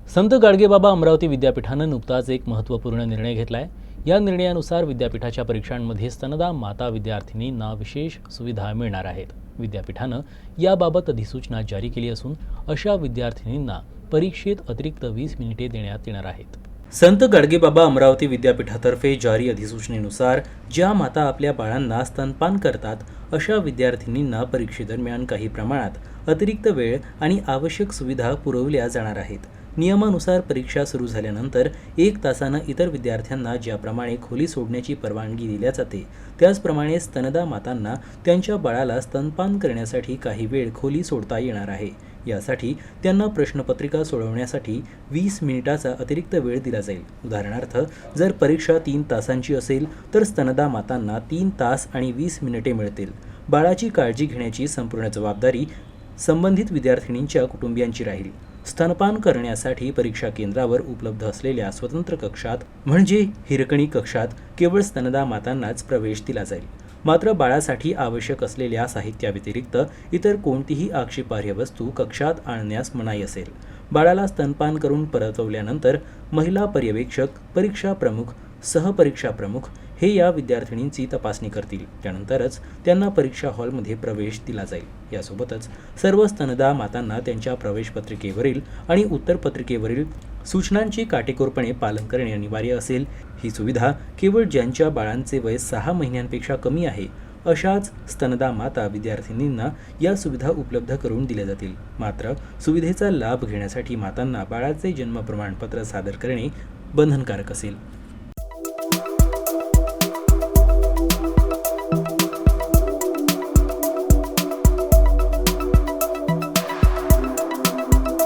संत गाडगेबाबा अमरावती विद्यापीठानं नुकताच एक महत्त्वपूर्ण निर्णय घेतला आहे। या निर्णयानुसार विद्यापीठाच्या परीक्षांमध्ये स्तनदा माता विद्यार्थिनींना विशेष सुविधा मिळणार आहेत। विद्यापीठानं याबाबत अधिसूचना जारी केली असून अशा विद्यार्थिनींना परीक्षेत अतिरिक्त 20 मिनिटे देण्यात येणार आहेत। संत गाडगेबाबा अमरावती विद्यापीठातर्फे जारी अधिसूचनेनुसार ज्या माता आपल्या बाळांना स्तनपान करतात अशा विद्यार्थिनींना परीक्षेदरम्यान काही प्रमाणात अतिरिक्त वेळ आणि आवश्यक सुविधा पुरवल्या जाणार आहेत। नियमानुसार परीक्षा सुरू झाल्यानंतर 1 तासानं इतर विद्यार्थ्यांना ज्याप्रमाणे खोली सोडण्याची परवानगी दिल्या जाते त्याचप्रमाणे स्तनदा मातांना त्यांच्या बाळाला स्तनपान करण्यासाठी काही वेळ खोली सोडता येणार आहे। यासाठी त्यांना प्रश्नपत्रिका सोडवण्यासाठी 20 मिनिटाचा अतिरिक्त वेळ दिला जाईल। उदाहरणार्थ, जर परीक्षा 3 तासांची असेल तर स्तनदा मातांना 3 तास आणि 20 मिनिटे मिळतील। बाळाची काळजी घेण्याची संपूर्ण जबाबदारी संबंधित विद्यार्थिनींच्या कुटुंबियांची राहील। स्तनपान करण्यासाठी परीक्षा केंद्रावर उपलब्ध असलेल्या स्वतंत्र कक्षात म्हणजे हिरकणी कक्षात केवळ स्तनदा मातांनाच प्रवेश दिला जाईल। मात्र बाळासाठी आवश्यक असलेल्या साहित्याव्यतिरिक्त इतर कोणतीही आक्षेपार्ह वस्तू कक्षात आणण्यास मनाई असेल। बाळाला स्तनपान करून परतवल्यानंतर महिला पर्यवेक्षक, परीक्षा प्रमुख, सहपरीक्षा प्रमुख हे या विद्यार्थिनींची तपासणी करतील। त्यानंतरच त्यांना परीक्षा हॉलमध्ये प्रवेश दिला जाईल। यासोबतच सर्व स्तनदा मातांना त्यांच्या प्रवेशपत्रिकेवरील आणि उत्तरपत्रिकेवरील सूचनांचे काटेकोरपणे पालन करणे अनिवार्य असेल। ही सुविधा केवळ ज्यांच्या बाळांचे वय 6 महिन्यांपेक्षा कमी आहे अशाच स्तनदा माता विद्यार्थिनींना या सुविधा उपलब्ध करून दिल्या जातील। मात्र सुविधेचा लाभ घेण्यासाठी मातांना बाळाचे जन्म प्रमाणपत्र सादर करणे बंधनकारक असेल।